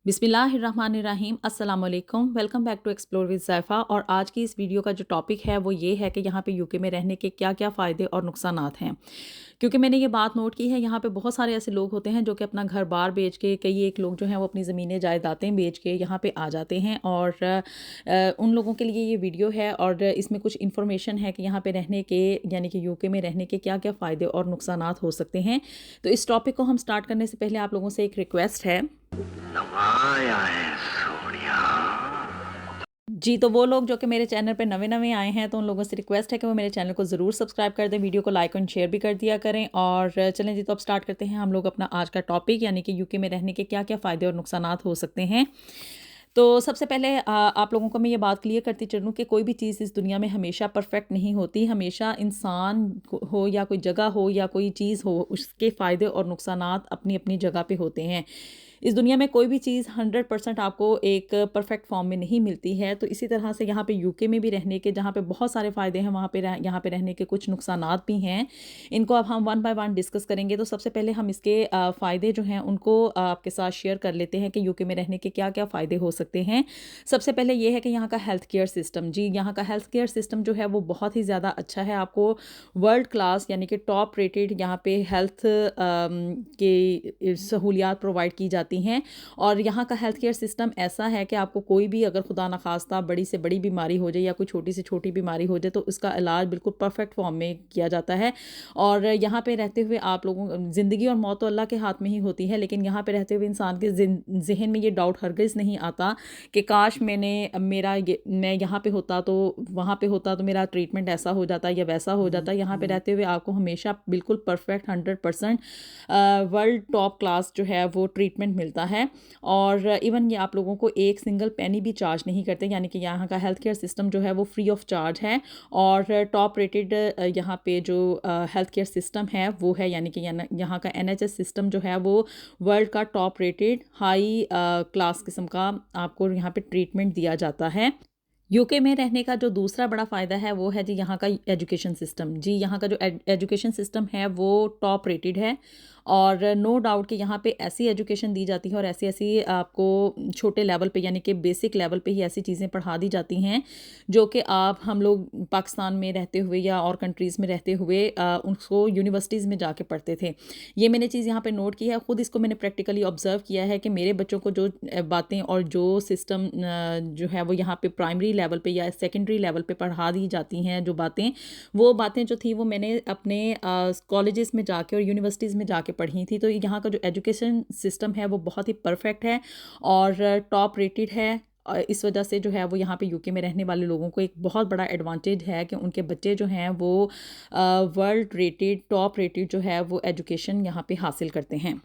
बिस्मिल्लाहिर्रहमानिर्रहीम अस्सलाम वालेकुम। Welcome back to explore with Zaifa. और आज की इस वीडियो का जो टॉपिक है वो ये है कि यहाँ पे यूके में रहने के क्या क्या फ़ायदे और नुकसानात हैं। क्योंकि मैंने ये बात नोट की है, यहाँ पे बहुत सारे ऐसे लोग होते हैं जो कि अपना घर बार बेच के, कई एक लोग जो हैं वो अपनी ज़मीनें जायदादें बेच के यहाँ पे आ जाते हैं। और उन लोगों के लिए ये वीडियो है और इसमें कुछ इन्फॉर्मेशन है कि यहाँ पे रहने के, यानी कि यूके में रहने के क्या क्या फ़ायदे और नुकसानात हो सकते हैं। तो इस टॉपिक को हम स्टार्ट करने से पहले आप लोगों से एक रिक्वेस्ट है नवाया है सोनिया। जी। तो वो लोग जो कि मेरे चैनल पे नवे-नवे आए हैं, तो उन लोगों से रिक्वेस्ट है कि वो मेरे चैनल को ज़रूर सब्सक्राइब कर दें, वीडियो को लाइक और शेयर भी कर दिया करें। और चलें जी, तो अब स्टार्ट करते हैं हम लोग अपना आज का टॉपिक, यानी कि यूके में रहने के क्या-क्या फ़ायदे और नुकसानात हो सकते हैं। तो सबसे पहले आप लोगों को मैं ये बात क्लियर करती चलूँ कि कोई भी चीज़ इस दुनिया में हमेशा परफेक्ट नहीं होती। हमेशा इंसान हो या कोई जगह हो या कोई चीज़ हो, उसके फ़ायदे और नुकसानात अपनी-अपनी जगह पे होते हैं। इस दुनिया में कोई भी चीज़ 100% आपको एक परफेक्ट फॉर्म में नहीं मिलती है। तो इसी तरह से यहाँ पे यूके में भी रहने के, जहाँ पे बहुत सारे फ़ायदे हैं, वहाँ पे यहाँ पे रहने के कुछ नुकसानात भी हैं। इनको अब हम वन बाय वन डिस्कस करेंगे। तो सबसे पहले हम इसके फ़ायदे जो हैं उनको आपके साथ शेयर कर लेते हैं कि यूके में रहने के क्या-क्या फ़ायदे हो सकते हैं। सबसे पहले ये है कि यहाँ का हेल्थ केयर सिस्टम, जी, यहाँ का हेल्थ केयर सिस्टम जो है वो बहुत ही ज़्यादा अच्छा है। आपको वर्ल्ड क्लास, यानी कि टॉप रेटेड यहाँ पे हेल्थ के सहूलियात प्रोवाइड की जाती हैं। और यहाँ का हेल्थ केयर सिस्टम ऐसा है कि आपको कोई भी अगर खुदा न खास्ता बड़ी से बड़ी बीमारी हो जाए या कोई छोटी से छोटी बीमारी हो जाए, तो उसका इलाज बिल्कुल परफेक्ट फॉर्म में किया जाता है। और यहाँ पे रहते हुए आप लोगों, ज़िंदगी और मौत तो अल्लाह के हाथ में ही होती है, लेकिन यहाँ पे रहते हुए इंसान के ज़हन में ये डाउट हरगिज़ नहीं आता कि काश मैं यहाँ पे होता, तो वहाँ पे होता तो मेरा ट्रीटमेंट ऐसा हो जाता या वैसा हो जाता। यहाँ पे रहते हुए आपको हमेशा बिल्कुल परफेक्ट 100% वर्ल्ड टॉप क्लास जो है वो ट्रीटमेंट मिलता है। और इवन ये आप लोगों को एक सिंगल पेनी भी चार्ज नहीं करते, यानी कि यहाँ का हेल्थ केयर सिस्टम जो है वो फ्री ऑफ चार्ज है। और टॉप रेटेड यहाँ पे जो हेल्थ केयर सिस्टम है वो है, यानी कि यहाँ का NHS सिस्टम जो है वो वर्ल्ड का टॉप रेटेड हाई क्लास किस्म का आपको यहाँ पे ट्रीटमेंट दिया जाता है। यूके में रहने का जो दूसरा बड़ा फ़ायदा है वो है जी यहाँ का एजुकेशन सिस्टम। जी, यहाँ का जो एजुकेशन सिस्टम है वो टॉप रेटेड है। और नो डाउट कि यहाँ पे ऐसी एजुकेशन दी जाती है और ऐसी-ऐसी आपको छोटे लेवल पे, यानी कि बेसिक लेवल पे ही ऐसी चीज़ें पढ़ा दी जाती हैं जो कि हम लोग पाकिस्तान में रहते हुए या और कंट्रीज़ में रहते हुए उसको यूनिवर्सिटीज़ में जाके पढ़ते थे। ये मैंने चीज़ यहाँ पे नोट की है, खुद इसको मैंने प्रैक्टिकली ऑब्ज़र्व किया है कि मेरे बच्चों को जो बातें और जो सिस्टम जो है वो यहाँ पे प्राइमरी लेवल पे या सेकेंडरी लेवल पे पढ़ा दी जाती हैं, जो बातें, वो बातें जो थी वो मैंने अपने कॉलेजेस में जाके और यूनिवर्सिटीज़ में जाके पढ़ी थी। तो यहाँ का जो एजुकेशन सिस्टम है वो बहुत ही परफेक्ट है और टॉप रेटेड है। इस वजह से जो है वो यहाँ पे यूके में रहने वाले लोगों को एक बहुत बड़ा एडवांटेज है कि उनके बच्चे जो हैं वो वर्ल्ड रेटेड, टॉप रेटेड जो है वो एजुकेशन यहाँ पे हासिल करते हैं।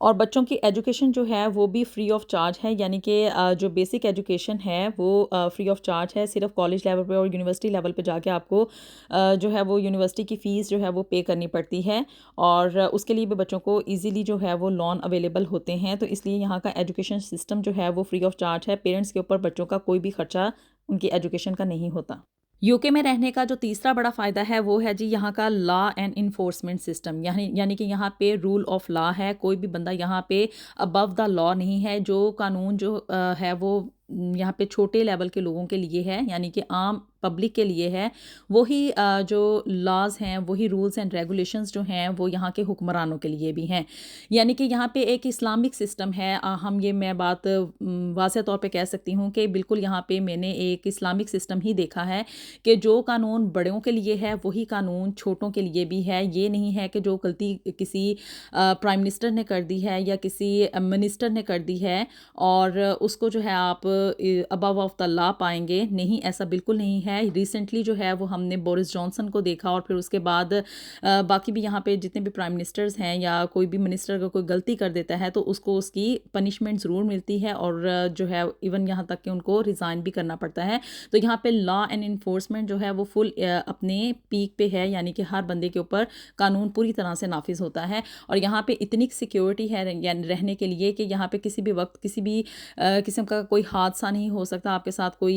और बच्चों की एजुकेशन जो है वो भी फ्री ऑफ चार्ज है, यानी कि जो बेसिक एजुकेशन है वो फ्री ऑफ चार्ज है। सिर्फ कॉलेज लेवल पे और यूनिवर्सिटी लेवल पे जाके आपको जो है वो यूनिवर्सिटी की फ़ीस जो है वो पे करनी पड़ती है। और उसके लिए भी बच्चों को इजीली जो है वो लोन अवेलेबल होते हैं। तो इसलिए यहाँ का एजुकेशन सिस्टम जो है वो फ्री ऑफ चार्ज है। पेरेंट्स के ऊपर बच्चों का कोई भी खर्चा उनकी एजुकेशन का नहीं होता। यूके में रहने का जो तीसरा बड़ा फ़ायदा है वो है जी यहाँ का लॉ एंड इन्फोर्समेंट सिस्टम, यानी कि यहाँ पे रूल ऑफ लॉ है। कोई भी बंदा यहाँ पे अबव द लॉ नहीं है। जो कानून जो है वो यहाँ पे छोटे लेवल के लोगों के लिए है, यानी कि आम पब्लिक के लिए है। वही जो लॉज हैं, वही रूल्स एंड रेगुलेशंस जो हैं वो यहाँ के हुक्मरानों के लिए भी हैं। यानी कि यहाँ पे एक इस्लामिक सिस्टम है। मैं बात वाज़ेह तौर पे कह सकती हूँ कि बिल्कुल यहाँ पे मैंने एक इस्लामिक सिस्टम ही देखा है कि जो कानून बड़ों के लिए है वही कानून छोटों के लिए भी है। ये नहीं है कि जो गलती किसी प्राइम मिनिस्टर ने कर दी है या किसी मिनिस्टर ने कर दी है और उसको जो है आप अबव ऑफ द लॉ पाएंगे। नहीं, ऐसा बिल्कुल नहीं है। रिसेंटली जो है वो हमने बोरिस जॉनसन को देखा और फिर उसके बाद बाकी भी यहाँ पे जितने भी प्राइम मिनिस्टर्स हैं या कोई भी मिनिस्टर अगर कोई गलती कर देता है तो उसको उसकी पनिशमेंट ज़रूर मिलती है और जो है इवन यहाँ तक कि उनको रिज़ाइन भी करना पड़ता है। तो यहाँ पे लॉ एंड इन्फोर्समेंट जो है वो फुल अपने पीक पे है, यानी कि हर बंदे के ऊपर कानून पूरी तरह से नाफिज होता है। और यहाँ पे इतनी सिक्योरिटी है रहने के लिए कि यहाँ पे किसी भी वक्त किसी भी किस्म का कोई हादसा नहीं हो सकता, आपके साथ कोई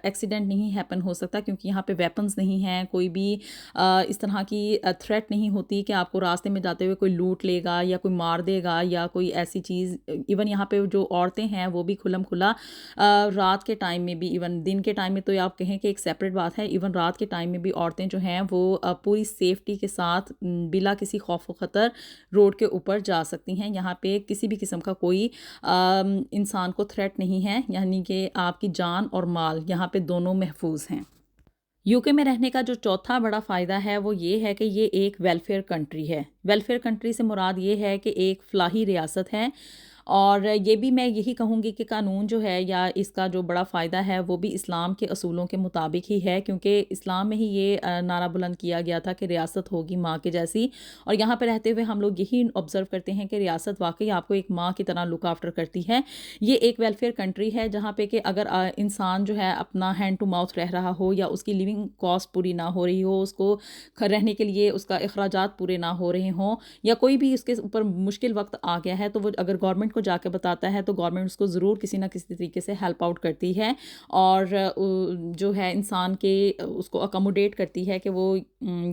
एक्सीडेंट नहीं हैपन हो सकता, क्योंकि यहाँ पे वेपन्स नहीं हैं, कोई भी इस तरह की थ्रेट नहीं होती कि आपको रास्ते में जाते हुए कोई लूट लेगा या कोई मार देगा या कोई ऐसी चीज़। इवन यहाँ पे जो औरतें हैं वो भी खुल्लम खुला रात के टाइम में भी, इवन दिन के टाइम में तो आप कहें कि एक सेपरेट बात है, इवन रात के टाइम में भी औरतें जो हैं वो पूरी सेफ्टी के साथ बिला किसी खौफ व ख़तर रोड के ऊपर जा सकती हैं। यहाँ पे किसी भी किस्म का कोई इंसान को थ्रेट नहीं है, यानी कि आपकी जान और माल यहाँ पे दोनों महफूज हैं। यूके में रहने का जो चौथा बड़ा फ़ायदा है वो ये है कि ये एक वेलफेयर कंट्री है। वेलफेयर कंट्री से मुराद ये है कि एक फ़लाही रियासत है, और ये भी मैं यही कहूँगी कि कानून जो है या इसका जो बड़ा फ़ायदा है वो भी इस्लाम के असूलों के मुताबिक ही है, क्योंकि इस्लाम में ही ये नारा बुलंद किया गया था कि रियासत होगी माँ के जैसी। और यहाँ पे रहते हुए हम लोग यही ऑब्ज़र्व करते हैं कि रियासत वाकई आपको एक माँ की तरह लुक आफ्टर करती है। ये एक वेलफेयर कंट्री है जहाँ पे कि अगर इंसान जो है अपना हैंड टू माउथ रह रहा हो या उसकी लिविंग कॉस्ट पूरी ना हो रही हो, उसको रहने के लिए उसका अखराजात पूरे ना हो रहे हों, या कोई भी उसके ऊपर मुश्किल वक्त आ गया है, तो वो अगर गवर्नमेंट को जाके बताता है तो गवर्नमेंट उसको ज़रूर किसी ना किसी तरीके से हेल्प आउट करती है, और जो है इंसान के उसको अकोमोडेट करती है कि वो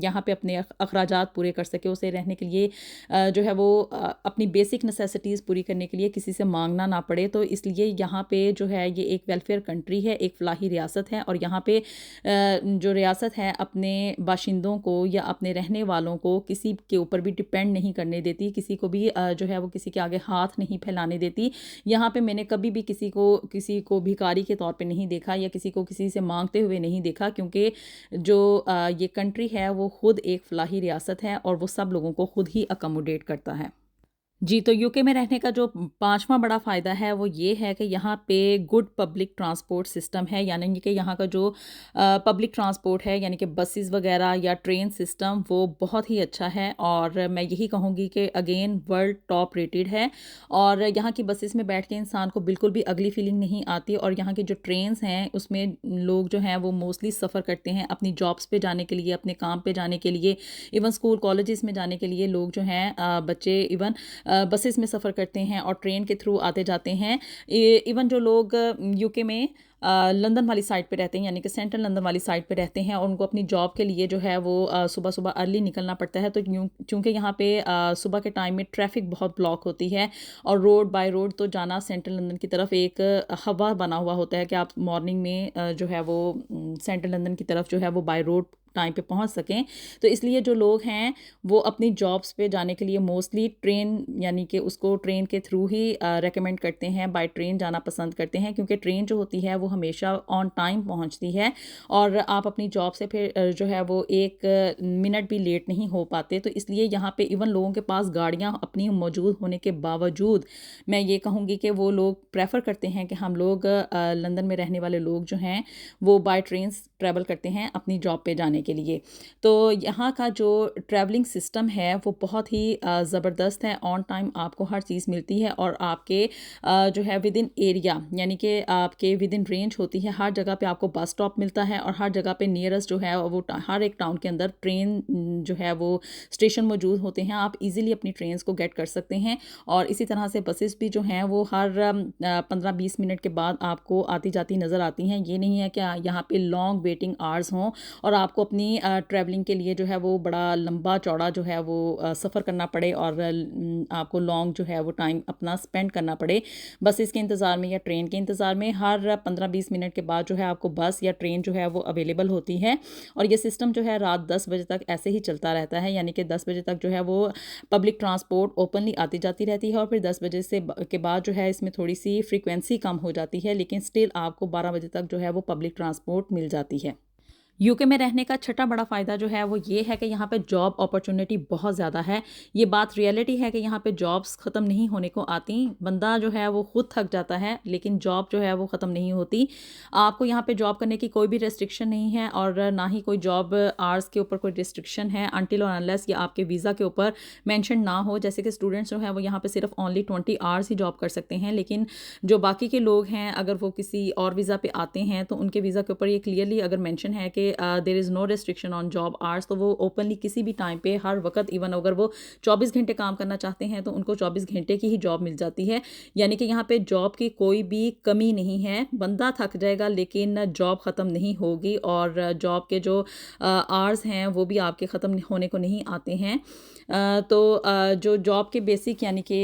यहाँ पे अपने अखराजात पूरे कर सके, उसे रहने के लिए जो है वो अपनी बेसिक नेसेसिटीज़ पूरी करने के लिए किसी से मांगना ना पड़े। तो इसलिए यहाँ पे जो है ये एक वेलफेयर कंट्री है, एक फ़लाही रियासत है, और यहाँ पे जो रियासत है अपने बाशिंदों को या अपने रहने वालों को किसी के ऊपर भी डिपेंड नहीं करने देती, किसी को भी जो है वो किसी के आगे हाथ नहीं फैलाने देती। यहाँ पे मैंने कभी भी किसी को भिखारी के तौर पे नहीं देखा या किसी को किसी से मांगते हुए नहीं देखा, क्योंकि जो ये कंट्री है वो खुद एक फ़लाही रियासत है और वो सब लोगों को खुद ही अकोमोडेट करता है। जी, तो यूके में रहने का जो 5वां बड़ा फ़ायदा है वो ये है कि यहाँ पे गुड पब्लिक ट्रांसपोर्ट सिस्टम है, यानी कि यहाँ का जो पब्लिक ट्रांसपोर्ट है, यानी कि बसेस वगैरह या ट्रेन सिस्टम, वो बहुत ही अच्छा है, और मैं यही कहूँगी कि अगेन वर्ल्ड टॉप रेटेड है। और यहाँ की बसेस में बैठ के इंसान को बिल्कुल भी अगली फीलिंग नहीं आती, और यहाँ की जो ट्रेन्स हैं उसमें लोग जो हैं वो मोस्टली सफ़र करते हैं अपनी जॉब्स पे जाने के लिए, अपने काम पे जाने के लिए, इवन स्कूल कॉलेजेस में जाने के लिए लोग जो हैं बच्चे इवन बसेस में सफ़र करते हैं और ट्रेन के थ्रू आते जाते हैं। इवन जो लोग यूके में लंदन वाली साइड पे रहते हैं, यानी कि सेंट्रल लंदन वाली साइड पे रहते हैं, और उनको अपनी जॉब के लिए जो है वो सुबह सुबह अर्ली निकलना पड़ता है, तो चूँकि यहाँ पे सुबह के टाइम में ट्रैफिक बहुत ब्लॉक होती है, और रोड बाय रोड तो जाना सेंट्रल लंदन की तरफ एक हवा बना हुआ होता है कि आप मॉर्निंग में जो है वो सेंट्रल लंदन की तरफ जो है वो बाय रोड टाइम पे पहुंच सकें। तो इसलिए जो लोग हैं वो अपनी जॉब्स पे जाने के लिए मोस्टली ट्रेन, यानी कि उसको ट्रेन के थ्रू ही रेकमेंड करते हैं, बाय ट्रेन जाना पसंद करते हैं, क्योंकि ट्रेन जो होती है वो हमेशा ऑन टाइम पहुंचती है, और आप अपनी जॉब से फिर जो है वो एक मिनट भी लेट नहीं हो पाते। तो इसलिए यहाँ पे इवन लोगों के पास गाड़ियाँ अपनी मौजूद होने के बावजूद मैं ये कहूँगी कि वो लोग प्रेफर करते हैं कि हम लोग लंदन में रहने वाले लोग जो हैं वो बाय ट्रेन ट्रैवल करते हैं अपनी जॉब पे जाने के लिए। तो यहाँ का जो ट्रैवलिंग सिस्टम है वो बहुत ही ज़बरदस्त है, ऑन टाइम आपको हर चीज़ मिलती है, और आपके जो है विद इन एरिया, यानी कि आपके विद इन रेंज होती है, हर जगह पे आपको बस स्टॉप मिलता है, और हर जगह पे नियरेस्ट जो है वो हर एक टाउन के अंदर ट्रेन जो है वो स्टेशन मौजूद होते हैं, आप इजीली अपनी ट्रेन्स को गेट कर सकते हैं। और इसी तरह से बसेस भी जो हैं वो हर 15-20 मिनट के बाद आपको आती जाती नज़र आती हैं। ये नहीं है कि यहाँ पे लॉन्ग वेटिंग आवर्स हों और आपको अपनी ट्रैवलिंग के लिए जो है वो बड़ा लंबा चौड़ा जो है वो सफ़र करना पड़े, और आपको लॉन्ग जो है वो टाइम अपना स्पेंड करना पड़े बसेस के इंतज़ार में या ट्रेन के इंतज़ार में। हर 15-20 मिनट के बाद जो है आपको बस या ट्रेन जो है वो अवेलेबल होती है, और ये सिस्टम जो है रात 10 बजे तक ऐसे ही चलता रहता है, यानी कि 10 बजे तक जो है वो पब्लिक ट्रांसपोर्ट ओपनली आती जाती रहती है, और फिर 10 बजे से के बाद जो है इसमें थोड़ी सी फ्रीक्वेंसी कम हो जाती है, लेकिन स्टिल आपको 12 बजे तक जो है वो पब्लिक ट्रांसपोर्ट मिल जाती है। यूके में रहने का छठा बड़ा फ़ायदा जो है वो ये है कि यहाँ पे जॉब अपॉर्चुनिटी बहुत ज़्यादा है। ये बात रियलिटी है कि यहाँ पे जॉब्स ख़त्म नहीं होने को आती, बंदा जो है वो खुद थक जाता है, लेकिन जॉब जो है वो ख़त्म नहीं होती। आपको यहाँ पे जॉब करने की कोई भी रेस्ट्रिक्शन नहीं है, और ना ही कोई जॉब आवर्स के ऊपर कोई रिस्ट्रिक्शन है, अनटिल और अनलेस ये आपके वीज़ा के ऊपर मेंशन ना हो। जैसे कि स्टूडेंट्स जो है वो यहाँ पे सिर्फ ओनली 20 आवर्स ही जॉब कर सकते हैं, लेकिन जो बाकी के लोग हैं अगर वो किसी और वीज़ा पे आते हैं तो उनके वीज़ा के ऊपर ये क्लियरली अगर मेंशन है कि there is no restriction on job hours, तो वो ओपनली किसी भी टाइम पे हर वक्त, इवन अगर वो 24 घंटे काम करना चाहते हैं तो उनको 24 घंटे की ही जॉब मिल जाती है। यानी कि यहाँ पे जॉब की कोई भी कमी नहीं है। बंदा थक जाएगा लेकिन जॉब ख़त्म नहीं होगी, और जॉब के जो आवर्स हैं वो भी आपके ख़त्म होने को नहीं आते हैं। तो जो जॉब के बेसिक यानी कि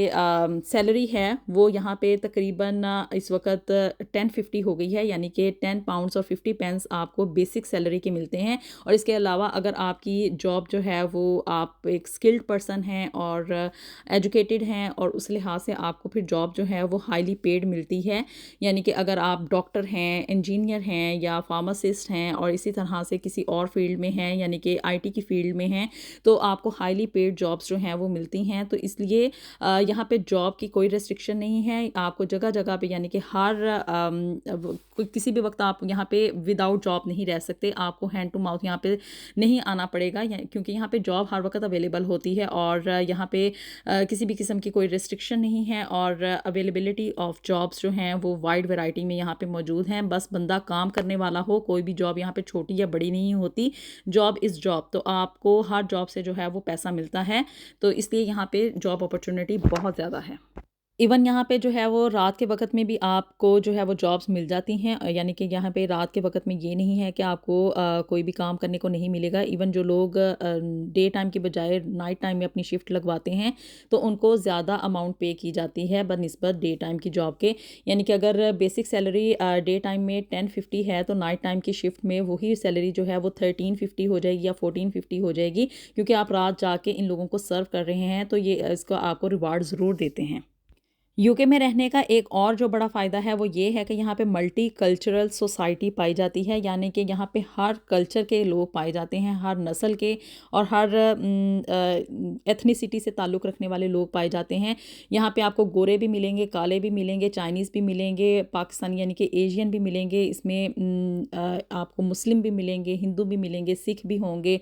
सैलरी है वो यहाँ पे तकरीबन इस वक्त 1050 हो गई है, यानी कि 10 पाउंड्स और 50 पेंस आपको बेसिक सैलरी के मिलते हैं। और इसके अलावा अगर आपकी जॉब जो है वो आप एक स्किल्ड पर्सन हैं और एजुकेटेड हैं, और उस लिहाज से आपको फिर जॉब जो है वो हाईली पेड मिलती है। यानी कि अगर आप डॉक्टर हैं, इंजीनियर हैं या फार्मासिस्ट हैं और इसी तरह से किसी और फील्ड में हैं, यानी कि आईटी की फील्ड में हैं, तो आपको हाईली पेड जॉब्स जो हैं वो मिलती हैं। तो इसलिए यहाँ पे जॉब की कोई रेस्ट्रिक्शन नहीं है। आपको जगह जगह पे यानी कि हर किसी भी वक्त आप यहाँ पे विदाउट जॉब नहीं रह सकते। आपको हैंड टू माउथ यहाँ पे नहीं आना पड़ेगा, क्योंकि यहाँ पे जॉब हर वक्त अवेलेबल होती है, और यहाँ पे किसी भी किस्म की कोई रिस्ट्रिक्शन नहीं है, और अवेलेबिलिटी ऑफ जॉब्स जो हैं वो वाइड वैरायटी में यहाँ पे मौजूद हैं। बस बंदा काम करने वाला हो। कोई भी जॉब यहाँ पे छोटी या बड़ी नहीं होती। जॉब इज़ जॉब, तो आपको हर जॉब से जो है वो पैसा मिलता है। तो इसलिए यहाँ पे जॉब अपॉर्चुनिटी बहुत ज़्यादा है। इवन यहाँ पे जो है वो रात के वक़्त में भी आपको जो है वो जॉब्स मिल जाती हैं। यानी कि यहाँ पे रात के वक़्त में ये नहीं है कि आपको कोई भी काम करने को नहीं मिलेगा। इवन जो लोग डे टाइम की बजाय नाइट टाइम में अपनी शिफ्ट लगवाते हैं तो उनको ज़्यादा अमाउंट पे की जाती है बनिस्बत डे टाइम की जॉब के। यानी कि अगर बेसिक सैलरी डे टाइम में 1050 है तो नाइट टाइम की शिफ्ट में वही सैलरी जो है वो 1350 हो जाएगी या 1450 हो जाएगी, क्योंकि आप रात जाके इन लोगों को सर्व कर रहे हैं, तो ये इसका आपको रिवार्ड ज़रूर देते हैं। यूके में रहने का एक और जो बड़ा फ़ायदा है वो ये है कि यहाँ पे मल्टी कल्चरल सोसाइटी पाई जाती है। यानी कि यहाँ पे हर कल्चर के लोग पाए जाते हैं, हर नस्ल के और हर एथनिसिटी से ताल्लुक़ रखने वाले लोग पाए जाते हैं। यहाँ पे आपको गोरे भी मिलेंगे, काले भी मिलेंगे, चाइनीज़ भी मिलेंगे, पाकिस्तानी यानी कि एशियन भी मिलेंगे। इसमें आपको मुस्लिम भी मिलेंगे, हिंदू भी मिलेंगे, सिख भी होंगे,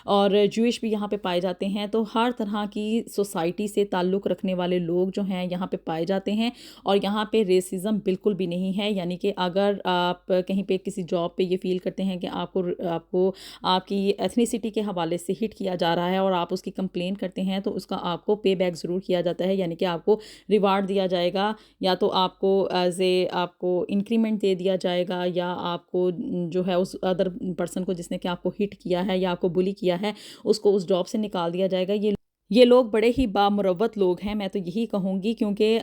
और ज्यूइश भी यहाँ पे पाए जाते हैं। तो हर तरह की सोसाइटी से ताल्लुक़ रखने वाले लोग जो हैं यहाँ पे पाए जाते हैं, और यहाँ पे रेसिज्म बिल्कुल भी नहीं है। यानी कि अगर आप कहीं पे किसी जॉब पे ये फील करते हैं कि आपको आपकी एथनिसिटी के हवाले से हिट किया जा रहा है और आप उसकी कंप्लेन करते हैं, तो उसका आपको पे बैक ज़रूर किया जाता है। यानी कि आपको रिवार्ड दिया जाएगा, या तो आपको एज ए आपको इंक्रीमेंट दे दिया जाएगा, या आपको जो है उस अदर पर्सन को जिसने कि आपको हिट किया है या आपको बुली किया है उसको उस जॉब से निकाल दिया जाएगा। ये लोग बड़े ही बामुरव्वत लोग हैं, मैं तो यही कहूँगी, क्योंकि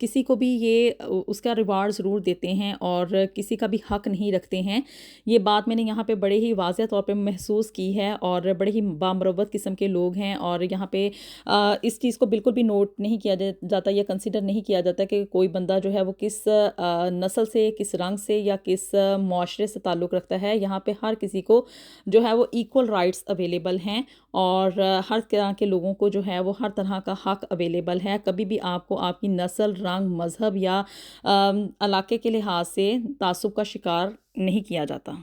किसी को भी ये उसका रिवार्ड ज़रूर देते हैं और किसी का भी हक नहीं रखते हैं। ये बात मैंने यहाँ पे बड़े ही वाज़ह तौर पे महसूस की है, और बड़े ही बामुरव्वत किस्म के लोग हैं, और यहाँ पे इस चीज़ को बिल्कुल भी नोट नहीं किया जाता या कंसिडर नहीं किया जाता कि कोई बंदा जो है वो किस नस्ल से, किस रंग से या किस मुआशरे से ताल्लुक़ रखता है। यहाँ पे हर किसी को जो है वो इक्वल राइट्स अवेलेबल हैं, और हर तरह के लोगों को जो है वो हर तरह का हक अवेलेबल है। कभी भी आपको आपकी नस्ल, रंग, मज़हब या इलाके के लिहाज से तासुब का शिकार नहीं किया जाता।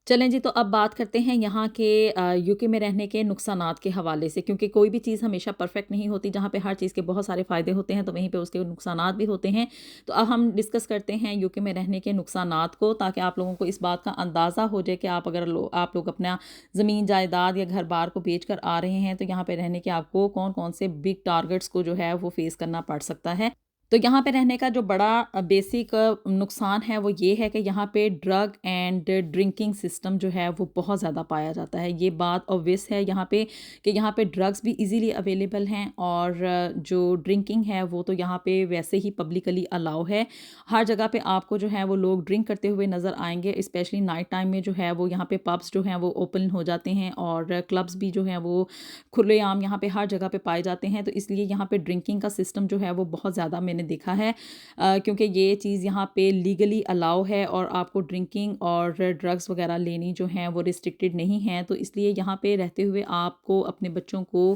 चलें जी, तो अब बात करते हैं यहाँ के यूके में रहने के नुकसानात के हवाले से, क्योंकि कोई भी चीज़ हमेशा परफेक्ट नहीं होती। जहाँ पे हर चीज़ के बहुत सारे फ़ायदे होते हैं तो वहीं पे उसके नुकसानात भी होते हैं। तो अब हम डिस्कस करते हैं यूके में रहने के नुकसानात को, ताकि आप लोगों को इस बात का अंदाज़ा हो जाए कि आप लोग अपना ज़मीन जायदाद या घर बार को बेच कर आ रहे हैं, तो यहाँ पर रहने के आपको कौन कौन से बिग टारगेट्स को जो है वो फेस करना पड़ सकता है। तो यहाँ पे रहने का जो बड़ा बेसिक नुकसान है वो ये है कि यहाँ पे ड्रग एंड ड्रिंकिंग सिस्टम जो है वो बहुत ज़्यादा पाया जाता है। ये बात ऑब्वियस है यहाँ पे कि यहाँ पे ड्रग्स भी इजीली अवेलेबल हैं, और जो ड्रिंकिंग है वो तो यहाँ पे वैसे ही पब्लिकली अलाउ है। हर जगह पे आपको जो है वो लोग ड्रिंक करते हुए नज़र आएंगे, स्पेशली नाइट टाइम में जो है वो यहाँ पे पब्स जो हैं वो ओपन हो जाते हैं, और क्लब्स भी जो हैं वो खुलेआम यहाँ पे हर जगह पे पाए जाते हैं। तो इसलिए यहाँ पे ड्रिंकिंग का सिस्टम जो है वो बहुत ज़्यादा मैंने देखा है, क्योंकि ये चीज़ यहाँ पे लीगली अलाउ है, और आपको ड्रिंकिंग और ड्रग्स वगैरह लेनी जो हैं वो रिस्ट्रिक्टेड नहीं हैं। तो इसलिए यहाँ पे रहते हुए आपको अपने बच्चों को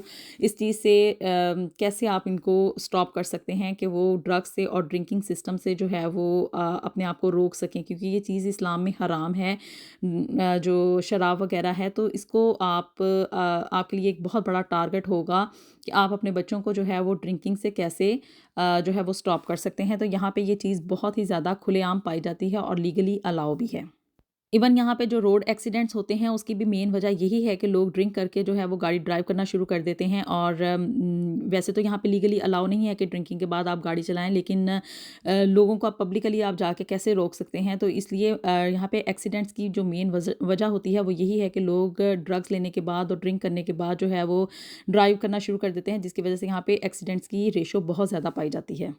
इस चीज़ से कैसे आप इनको स्टॉप कर सकते हैं कि वो ड्रग्स से और ड्रिंकिंग सिस्टम से जो है वो अपने आप को रोक सकें, क्योंकि ये चीज़ इस्लाम में हराम है, जो शराब वगैरह है। तो इसको आपके लिए एक बहुत बड़ा टारगेट होगा कि आप अपने बच्चों को जो है वो ड्रिंकिंग से कैसे जो है वो स्टॉप कर सकते हैं। तो यहाँ पे ये चीज़ बहुत ही ज़्यादा खुलेआम पाई जाती है और लीगली अलाउ भी है। इवन यहाँ पे जो रोड एक्सीडेंट्स होते हैं उसकी भी मेन वजह यही है कि लोग ड्रिंक करके जो है वो गाड़ी ड्राइव करना शुरू कर देते हैं और वैसे तो यहाँ पे लीगली अलाउ नहीं है कि ड्रिंकिंग के बाद आप गाड़ी चलाएं, लेकिन लोगों को आप पब्लिकली आप जाके कैसे रोक सकते हैं। तो इसलिए यहाँ पे एक्सीडेंट्स की जो मेन वजह होती है वो यही है कि लोग ड्रग्स लेने के बाद और ड्रिंक करने के बाद जो है वो ड्राइव करना शुरू कर देते हैं, जिसकी वजह से यहाँ पे एक्सीडेंट्स की रेशो बहुत ज़्यादा पाई जाती है।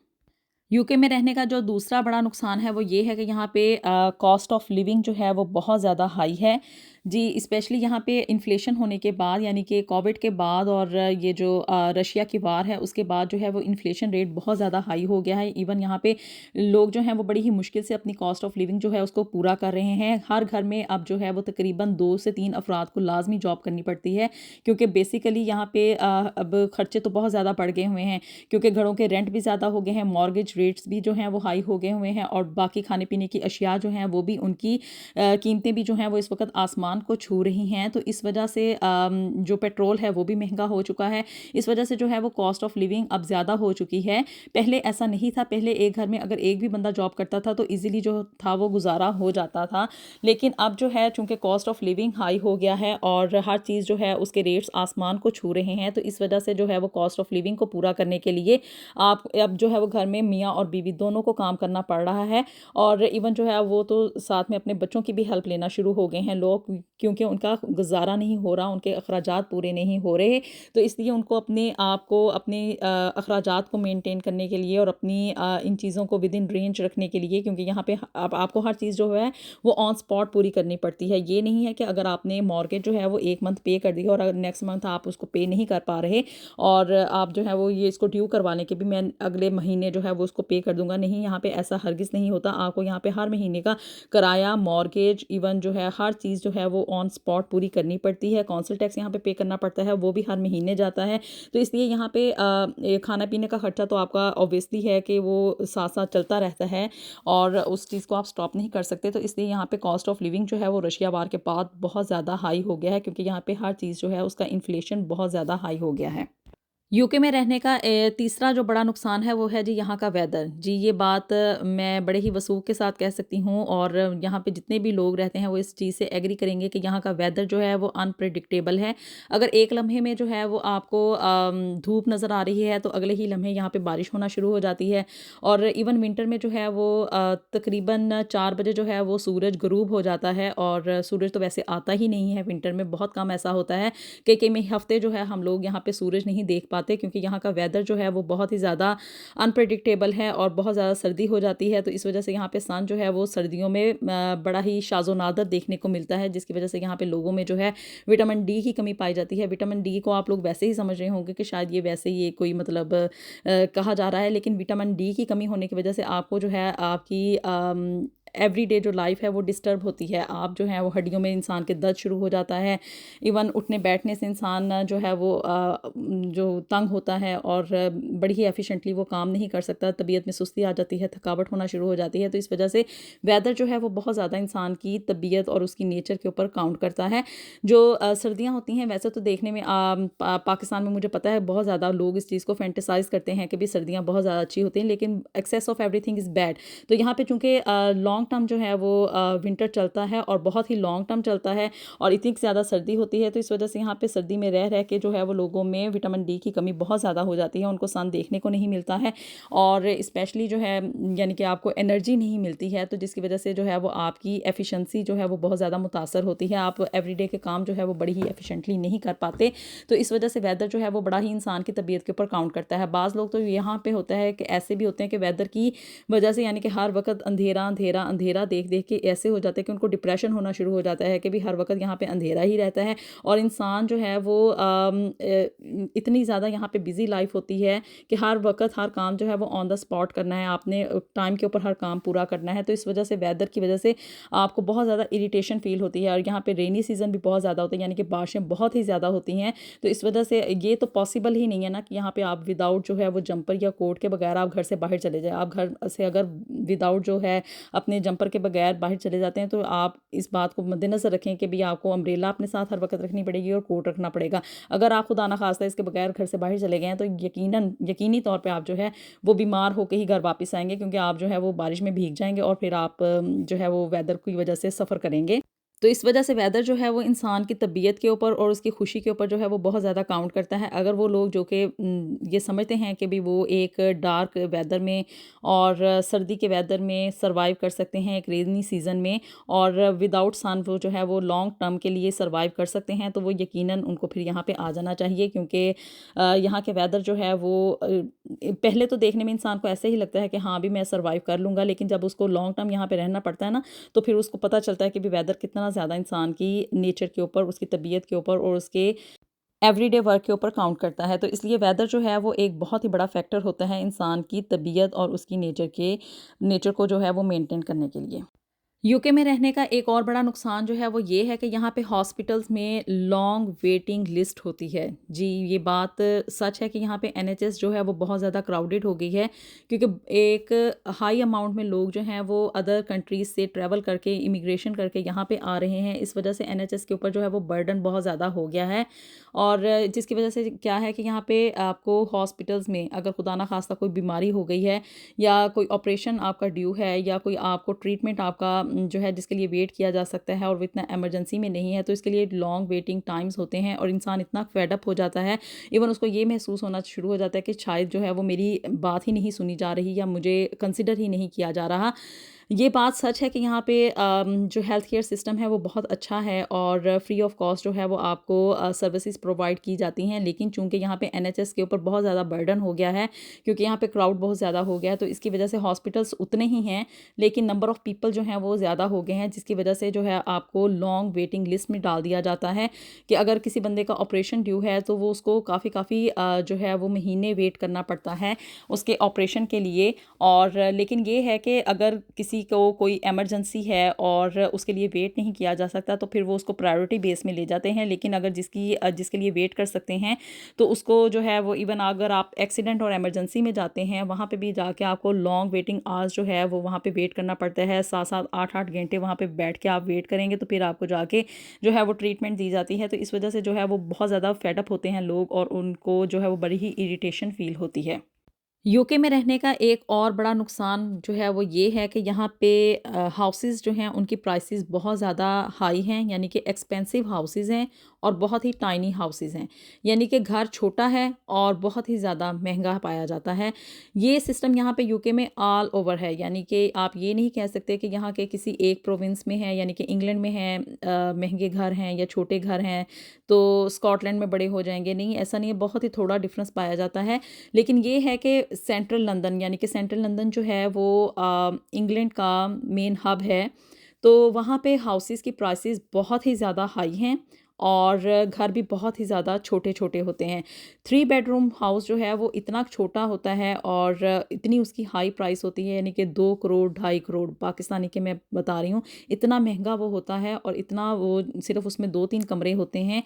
यूके में रहने का जो दूसरा बड़ा नुकसान है वो ये है कि यहाँ पे कॉस्ट ऑफ लिविंग जो है वो बहुत ज़्यादा हाई है। जी, स्पेशली यहाँ पे इन्फ्लेशन होने के बाद, यानी कि कोविड के बाद और ये जो रशिया की वार है उसके बाद जो है वो इन्फ्लेशन रेट बहुत ज़्यादा हाई हो गया है। इवन यहाँ पे लोग जो हैं वो बड़ी ही मुश्किल से अपनी कॉस्ट ऑफ लिविंग जो है उसको पूरा कर रहे हैं। हर घर में अब जो है वो तकरीबन 2 से 3 अफराद को लाज़मी जॉब करनी पड़ती है, क्योंकि बेसिकली यहाँ पे अब खर्चे तो बहुत ज़्यादा बढ़ गए हुए हैं, क्योंकि घरों के रेंट भी ज़्यादा हो गए हैं, मॉर्गेज रेट्स भी जो हैं वो हाई हो गए हुए हैं और बाकी खाने पीने की अशिया जो हैं वो भी उनकी कीमतें भी जो हैं वो इस वक्त आसमान को छू रही हैं। तो इस वजह से जो पेट्रोल है वो भी महंगा हो चुका है। इस वजह से जो है वो कॉस्ट ऑफ लिविंग अब ज़्यादा हो चुकी है। पहले ऐसा नहीं था, पहले एक घर में अगर एक भी बंदा जॉब करता था तो इजीली जो था वो गुजारा हो जाता था, लेकिन अब जो है चूंकि कॉस्ट ऑफ लिविंग हाई हो गया है और हर चीज़ जो है उसके रेट्स आसमान को छू रहे हैं, तो इस वजह से जो है वो कॉस्ट ऑफ लिविंग को पूरा करने के लिए आप अब जो है वो घर में मियाँ और बीवी दोनों को काम करना पड़ रहा है। और इवन जो है वो तो साथ में अपने बच्चों की भी हेल्प लेना शुरू हो गए हैं लोग, क्योंकि उनका गुजारा नहीं हो रहा, उनके अखराजात पूरे नहीं हो रहे। तो इसलिए उनको अपने आप को अपने अखराजात को मेंटेन करने के लिए और अपनी इन चीज़ों को विद इन रेंज रखने के लिए, क्योंकि यहाँ पे आपको हर चीज़ जो है वो ऑन स्पॉट पूरी करनी पड़ती है। ये नहीं है कि अगर आपने मॉर्गेज जो है वो एक मंथ पे कर दी और अगर नेक्स्ट मंथ आप उसको पे नहीं कर पा रहे और आप जो है वो ये इसको ड्यू करवाने के भी मैं अगले महीने जो है वो उसको पे कर दूंगा, नहीं, यहाँ पे ऐसा हरगिज़ नहीं होता। आपको यहाँ पे हर महीने का किराया, मॉर्गेज, इवन जो है हर चीज़ जो है वो ऑन स्पॉट पूरी करनी पड़ती है। कौंसल टैक्स यहाँ पे करना पड़ता है, वो भी हर महीने जाता है। तो इसलिए यहाँ पे खाना पीने का खर्चा तो आपका ऑब्वियसली है कि वो साथ साथ चलता रहता है और उस चीज़ को आप स्टॉप नहीं कर सकते। तो इसलिए यहाँ पे कॉस्ट ऑफ लिविंग जो है वो रशिया वार के बाद बहुत ज़्यादा हाई हो गया है, क्योंकि यहाँ पे हर चीज़ जो है उसका इन्फ्लेशन बहुत ज़्यादा हाई हो गया है। यूके में रहने का तीसरा जो बड़ा नुकसान है वो है जी यहाँ का वेदर। जी, ये बात मैं बड़े ही वसूख के साथ कह सकती हूँ और यहाँ पे जितने भी लोग रहते हैं वो इस चीज़ से एग्री करेंगे कि यहाँ का वेदर जो है वो अनप्रेडिक्टेबल है। अगर एक लम्हे में जो है वो आपको धूप नज़र आ रही है तो अगले ही लम्हे यहाँ पे बारिश होना शुरू हो जाती है। और इवन विंटर में जो है वो तकरीबन 4 बजे जो है वो सूरज गरूब हो जाता है और सूरज तो वैसे आता ही नहीं है विंटर में, बहुत कम ऐसा होता है कि कई में हफ्ते जो है हम लोग यहाँ पे सूरज नहीं देख पाते, क्योंकि यहाँ का वेदर जो है वो बहुत ही ज़्यादा अनप्रेडिक्टेबल है और बहुत ज़्यादा सर्दी हो जाती है। तो इस वजह से यहाँ पे सन जो है वो सर्दियों में बड़ा ही शाज़ो नादर देखने को मिलता है, जिसकी वजह से यहाँ पे लोगों में जो है विटामिन डी की कमी पाई जाती है। विटामिन डी को आप लोग वैसे ही समझ रहे होंगे कि शायद ये वैसे ही कोई मतलब कहा जा रहा है, लेकिन विटामिन डी की कमी होने की वजह से आपको जो है आपकी एवरीडे जो लाइफ है वो डिस्टर्ब होती है। आप जो है वो हड्डियों में इंसान के दर्द शुरू हो जाता है। इवन उठने बैठने से इंसान जो है वो जो तंग होता है और बड़ी ही एफिशिएंटली वो काम नहीं कर सकता, तबीयत में सुस्ती आ जाती है, थकावट होना शुरू हो जाती है। तो इस वजह से वेदर जो है वो बहुत ज़्यादा इंसान की तबीयत और उसकी नेचर के ऊपर काउंट करता है। जो सर्दियाँ होती हैं वैसे तो देखने में पाकिस्तान में मुझे पता है बहुत ज़्यादा लोग इस चीज़ को फैंटेसाइज करते हैं कि भी सर्दियाँ बहुत ज़्यादा अच्छी होती हैं, लेकिन excess of everything is bad. तो यहाँ पे चूँकि लॉन्ग टर्म जो है वो विंटर चलता है और बहुत ही लॉन्ग टर्म चलता है और इतनी ज़्यादा सर्दी होती है, तो इस वजह से यहाँ पे सर्दी में रह रह के जो है वो लोगों में विटामिन डी की कमी बहुत ज़्यादा हो जाती है, उनको सन देखने को नहीं मिलता है और स्पेशली जो है यानी कि आपको एनर्जी नहीं मिलती है, तो जिसकी वजह से जो है वो आपकी एफिशिएंसी जो है वो बहुत ज़्यादा मुतासर होती है। आप एवरीडे के काम जो है वो बड़ी ही एफिशिएंटली नहीं कर पाते। तो इस वजह से वेदर जो है वो बड़ा ही इंसान की तबीयत के ऊपर काउंट करता है। बाज़ लोग तो यहाँ पे होता है कि ऐसे भी होते हैं कि वेदर की वजह से यानी कि हर वक्त अंधेरा अंधेरा अंधेरा देख देख के ऐसे हो जाता है कि उनको डिप्रेशन होना शुरू हो जाता है कि भी हर वक्त यहाँ पे अंधेरा ही रहता है और इंसान जो है वो इतनी ज़्यादा यहाँ पे बिजी लाइफ होती है कि हर वक्त हर काम जो है वो ऑन द स्पॉट करना है, आपने टाइम के ऊपर हर काम पूरा करना है। तो इस वजह से वेदर की वजह से आपको बहुत ज़्यादा इरिटेशन फील होती है और यहाँ पे रेनी सीज़न भी बहुत ज़्यादा होता है, यानी कि बारिशें बहुत ही ज़्यादा होती हैं। तो इस वजह से ये तो पॉसिबल ही नहीं है ना कि यहाँ पे आप विदाउट जो है वो जंपर या कोट के बगैर आप घर से बाहर चले जाए। आप घर से अगर विदाउट जो है अपने अपने जंपर के बगैर बाहर चले जाते हैं तो आप इस बात को मद्देनज़र रखें कि भी आपको अम्ब्रेला अपने साथ हर वक्त रखनी पड़ेगी और कोट रखना पड़ेगा। अगर आप खुदा ना खास्ता इसके बगैर घर से बाहर चले गए हैं तो यकीनी तौर पे आप जो है वो बीमार होके ही घर वापस आएँगे, क्योंकि आप जो है वो बारिश में भीग जाएँगे और फिर आप जो है वो वेदर की वजह से सफ़र करेंगे। तो इस वजह से वेदर जो है वो इंसान की तबीयत के ऊपर और उसकी खुशी के ऊपर जो है वो बहुत ज़्यादा काउंट करता है। अगर वो लोग जो कि ये समझते हैं कि भी वो एक डार्क वेदर में और सर्दी के वेदर में सर्वाइव कर सकते हैं एक रेनी सीज़न में, और विदाउट सन वो जो है वो लॉन्ग टर्म के लिए सर्वाइव कर सकते हैं, तो वो यकीनन उनको फिर यहाँ पे आ जाना चाहिए। क्योंकि यहाँ के वेदर जो है वो पहले तो देखने में इंसान को ऐसे ही लगता है कि हाँ भी मैं सर्वाइव कर लूँगा, लेकिन जब उसको लॉन्ग टर्म यहाँ पे रहना पड़ता है ना, तो फिर उसको पता चलता है कि भी वेदर कितना ज़्यादा इंसान की नेचर के ऊपर, उसकी तबीयत के ऊपर और उसके एवरीडे वर्क के ऊपर काउंट करता है। तो इसलिए वेदर जो है वो एक बहुत ही बड़ा फैक्टर होता है इंसान की तबीयत और उसकी नेचर को जो है वो मेंटेन करने के लिए। यूके में रहने का एक और बड़ा नुकसान जो है वो ये है कि यहाँ पे हॉस्पिटल्स में लॉन्ग वेटिंग लिस्ट होती है। जी, ये बात सच है कि यहाँ पे एनएचएस जो है वो बहुत ज़्यादा क्राउडेड हो गई है, क्योंकि एक हाई अमाउंट में लोग जो हैं वो अदर कंट्रीज़ से ट्रैवल करके इमिग्रेशन करके यहाँ पे आ रहे हैं। इस वजह से एनएचएस के ऊपर जो है वो बर्डन बहुत ज़्यादा हो गया है, और जिसकी वजह से क्या है कि यहाँ पे आपको हॉस्पिटल्स में अगर खुदा ना खास्ता कोई बीमारी हो गई है या कोई ऑपरेशन आपका ड्यू है या कोई आपको ट्रीटमेंट आपका जो है जिसके लिए वेट किया जा सकता है और वो इतना इमरजेंसी में नहीं है, तो इसके लिए लॉन्ग वेटिंग टाइम्स होते हैं और इंसान इतना फेड अप हो जाता है। इवन उसको ये महसूस होना शुरू हो जाता है कि शायद जो है वो मेरी बात ही नहीं सुनी जा रही या मुझे कंसिडर ही नहीं किया जा रहा। ये बात सच है कि यहाँ पे जो हेल्थ केयर सिस्टम है वो बहुत अच्छा है और फ्री ऑफ कॉस्ट जो है वो आपको सर्विसेज प्रोवाइड की जाती हैं, लेकिन चूंकि यहाँ पे एनएचएस के ऊपर बहुत ज़्यादा बर्डन हो गया है, क्योंकि यहाँ पे क्राउड बहुत ज़्यादा हो गया है, तो इसकी वजह से हॉस्पिटल्स उतने ही हैं लेकिन नंबर ऑफ़ पीपल जो हैं वो ज़्यादा हो गए हैं, जिसकी वजह से जो है आपको लॉन्ग वेटिंग लिस्ट में डाल दिया जाता है कि अगर किसी बंदे का ऑपरेशन ड्यू है तो वो उसको काफ़ी जो है वो महीने वेट करना पड़ता है उसके ऑपरेशन के लिए। और लेकिन ये है कि अगर किसी को कोई इमरजेंसी है और उसके लिए वेट नहीं किया जा सकता तो फिर वो उसको प्रायोरिटी बेस में ले जाते हैं, लेकिन अगर जिसके लिए वेट कर सकते हैं तो उसको जो है वो इवन अगर आप एक्सीडेंट और इमरजेंसी में जाते हैं वहाँ पे भी जाके आपको लॉन्ग वेटिंग आवर्स जो है वो वहाँ पे वेट करना पड़ता है, 7-7 8-8 घंटे वहाँ पे बैठ के आप वेट करेंगे तो फिर आपको जाके जो है वो ट्रीटमेंट दी जाती है। तो इस वजह से जो है वो बहुत ज़्यादा फेडअप होते हैं लोग और उनको जो है वो बड़ी ही इरिटेशन फील होती है। यूके में रहने का एक और बड़ा नुकसान जो है वो ये है कि यहाँ पे हाउसेस जो हैं उनकी प्राइसेस बहुत ज़्यादा हाई हैं, यानी कि एक्सपेंसिव हाउसेस हैं और बहुत ही टाइनी हाउसेस हैं, यानी कि घर छोटा है और बहुत ही ज़्यादा महंगा पाया जाता है। ये सिस्टम यहाँ पे यूके में ऑल ओवर है, यानी कि आप ये नहीं कह सकते कि यहाँ के किसी एक प्रोविंस में है, यानी कि इंग्लैंड में है महंगे घर हैं या छोटे घर हैं तो स्कॉटलैंड में बड़े हो जाएंगे, नहीं ऐसा नहीं है, बहुत ही थोड़ा डिफरेंस पाया जाता है। लेकिन ये है कि सेंट्रल लंदन, यानी कि सेंट्रल लंदन जो है वो इंग्लैंड का मेन हब है, तो वहाँ पे हाउसेस की प्राइसेस बहुत ही ज़्यादा हाई हैं और घर भी बहुत ही ज़्यादा छोटे छोटे होते हैं। 3 बेडरूम हाउस जो है वो इतना छोटा होता है और इतनी उसकी हाई प्राइस होती है, यानी कि 2 करोड़ 2.5 करोड़ पाकिस्तानी के मैं बता रही हूँ, इतना महंगा वो होता है और इतना वो सिर्फ उसमें 2-3 कमरे होते हैं,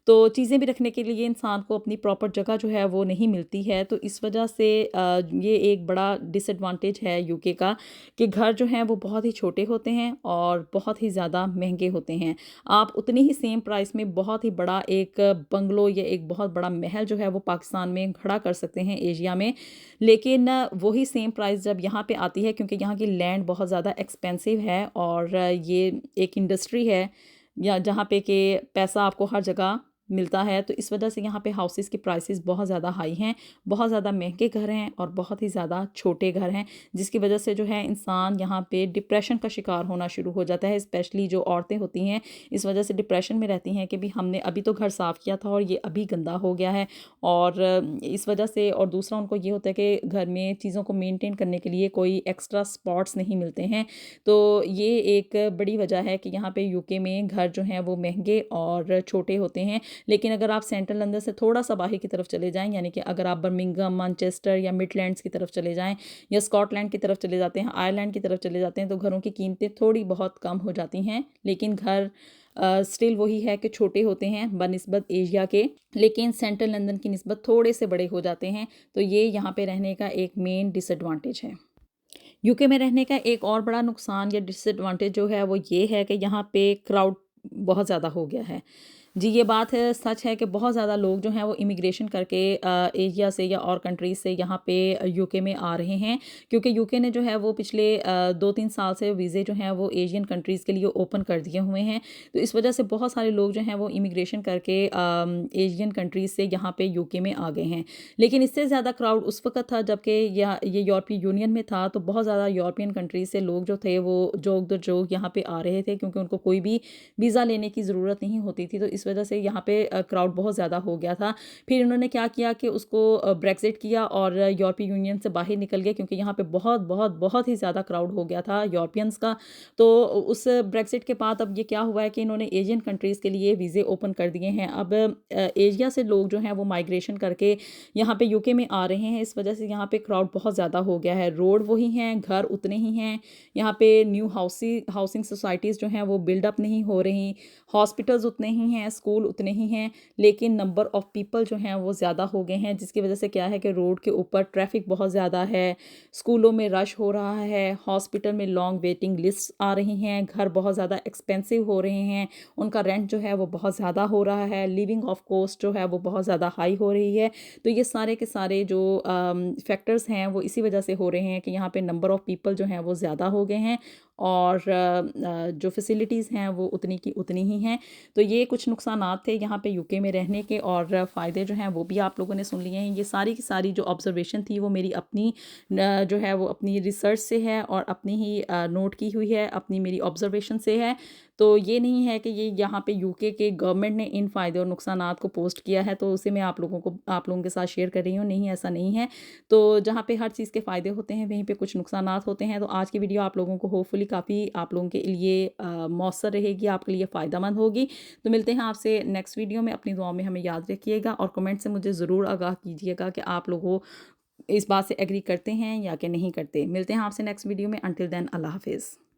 तो चीज़ें भी रखने के लिए इंसान को अपनी प्रॉपर जगह जो है वो नहीं मिलती है। तो इस वजह से ये एक बड़ा डिसएडवांटेज है यूके का कि घर जो हैं वो बहुत ही छोटे होते हैं और बहुत ही ज़्यादा महंगे होते हैं। आप उतनी ही सेम प्राइस में बहुत ही बड़ा एक बंगलो या एक बहुत बड़ा महल जो है वो पाकिस्तान में खड़ा कर सकते हैं एशिया में, लेकिन वही सेम प्राइस जब यहाँ पे आती है, क्योंकि यहाँ की लैंड बहुत ज़्यादा एक्सपेंसिव है और ये एक इंडस्ट्री है या जहाँ पे कि पैसा आपको हर जगह मिलता है, तो इस वजह से यहाँ पे हाउसेस की प्राइसेस बहुत ज़्यादा हाई हैं, बहुत ज़्यादा महंगे घर हैं और बहुत ही ज़्यादा छोटे घर हैं, जिसकी वजह से जो है इंसान यहाँ पे डिप्रेशन का शिकार होना शुरू हो जाता है। स्पेशली जो औरतें होती हैं इस वजह से डिप्रेशन में रहती हैं कि भी हमने अभी तो घर साफ़ किया था और ये अभी गंदा हो गया है, और इस वजह से, और दूसरा उनको ये होता है कि घर में चीज़ों को मेनटेन करने के लिए कोई एक्स्ट्रा स्पॉट्स नहीं मिलते हैं। तो ये एक बड़ी वजह है कि यहाँ पे यूके में घर जो हैं वो महंगे और छोटे होते हैं। लेकिन अगर आप सेंट्रल लंदन से थोड़ा सा बाहर की तरफ चले जाएं, यानी कि अगर आप बर्मिंघम, मैनचेस्टर या मिडलैंड्स की तरफ चले जाएं या स्कॉटलैंड की तरफ चले जाते हैं, आयरलैंड की तरफ चले जाते हैं, तो घरों की कीमतें थोड़ी बहुत कम हो जाती हैं, लेकिन घर स्टिल वही है कि छोटे होते हैं बनिस्बत एशिया के, लेकिन सेंट्रल लंदन की निस्बत थोड़े से बड़े हो जाते हैं। तो ये यहाँ पे रहने का एक मेन डिसएडवांटेज है। यूके में रहने का एक और बड़ा नुकसान या डिसएडवांटेज जो है वो ये है कि यहाँ पे क्राउड बहुत ज़्यादा हो गया है। जी, ये बात है, सच है कि बहुत ज़्यादा लोग जो हैं वो इमिग्रेशन करके एशिया से या और कंट्रीज़ से यहाँ पे यूके में आ रहे हैं, क्योंकि यूके ने जो है वो पिछले 2-3 साल से वीज़े जो हैं वो एशियन कंट्रीज़ के लिए ओपन कर दिए हुए हैं। तो इस वजह से बहुत सारे लोग जो हैं वो इमिग्रेशन करके एशियन कंट्रीज़ से यहाँ पे यूके में आ गए हैं। लेकिन इससे ज़्यादा क्राउड उस वक़्त था जबकि ये यूरोपीय यूनियन में था, तो बहुत ज़्यादा यूरोपियन कंट्रीज़ से लोग जो थे वो जोक-दर-जोक यहाँ पे आ रहे थे, क्योंकि उनको कोई भी वीज़ा लेने की ज़रूरत नहीं होती थी। तो इस वजह से यहाँ पे क्राउड बहुत ज़्यादा हो गया था। फिर इन्होंने क्या किया कि उसको ब्रेक्ज़िट किया और यूरोपीय यूनियन से बाहर निकल गए, क्योंकि यहाँ पे बहुत बहुत बहुत ही ज़्यादा क्राउड हो गया था यूरोपियंस का। तो उस ब्रेक्ज़िट के बाद अब ये क्या हुआ है कि इन्होंने एशियन कंट्रीज़ के लिए वीज़े ओपन कर दिए हैं। अब एशिया से लोग जो हैं वो माइग्रेशन करके यहाँ पे यूके में आ रहे हैं। इस वजह से यहाँ पे क्राउड बहुत ज़्यादा हो गया है। रोड वही हैं, घर उतने ही हैं। यहाँ पे न्यू हाउसिंग सोसाइटीज़ जो हैं वो बिल्ड अप नहीं हो रही। हॉस्पिटल्स उतने ही हैं, स्कूल उतने ही हैं, लेकिन नंबर ऑफ़ पीपल जो हैं वो ज़्यादा हो गए हैं, जिसकी वजह से क्या है कि रोड के ऊपर ट्रैफ़िक बहुत ज़्यादा है, स्कूलों में रश हो रहा है, हॉस्पिटल में लॉन्ग वेटिंग लिस्ट्स आ रही हैं, घर बहुत ज़्यादा एक्सपेंसिव हो रहे हैं, उनका रेंट जो है वो बहुत ज़्यादा हो रहा है, लिविंग ऑफ कॉस्ट जो है वो बहुत ज़्यादा हाई हो रही है। तो ये सारे के सारे जो फैक्टर्स हैं वो इसी वजह से हो रहे हैं कि यहाँ पे नंबर ऑफ़ पीपल जो हैं वो ज़्यादा हो गए हैं और जो फैसिलिटीज़ हैं वो उतनी की उतनी ही हैं। तो ये कुछ नुकसानात थे यहाँ पे यूके में रहने के, और फ़ायदे जो हैं वो भी आप लोगों ने सुन लिए हैं। ये सारी की सारी जो ऑब्ज़र्वेशन थी वो मेरी अपनी जो है वो अपनी रिसर्च से है और अपनी ही नोट की हुई है, अपनी मेरी ऑब्ज़र्वेशन से है। तो ये नहीं है कि ये यहाँ पे यूके के गवर्नमेंट ने इन फ़ायदे और नुकसानात को पोस्ट किया है तो उसे मैं आप लोगों के साथ शेयर कर रही हूँ। नहीं, ऐसा नहीं है। तो जहाँ पे हर चीज़ के फ़ायदे होते हैं वहीं पे कुछ नुकसानात होते हैं। तो आज की वीडियो आप लोगों को होपफुली काफ़ी आप लोगों के लिए मौसर रहेगी, आपके लिए फ़ायदेमंद होगी। तो मिलते हैं आपसे नेक्स्ट वीडियो में। अपनी दुआओं में हमें याद रखिएगा और कमेंट से मुझे ज़रूर आगाह कीजिएगा कि आप लोगों इस बात से एग्री करते हैं या कि नहीं करते। मिलते हैं आपसे नेक्स्ट वीडियो में। अंटिल देन, अल्लाह हाफ़िज़।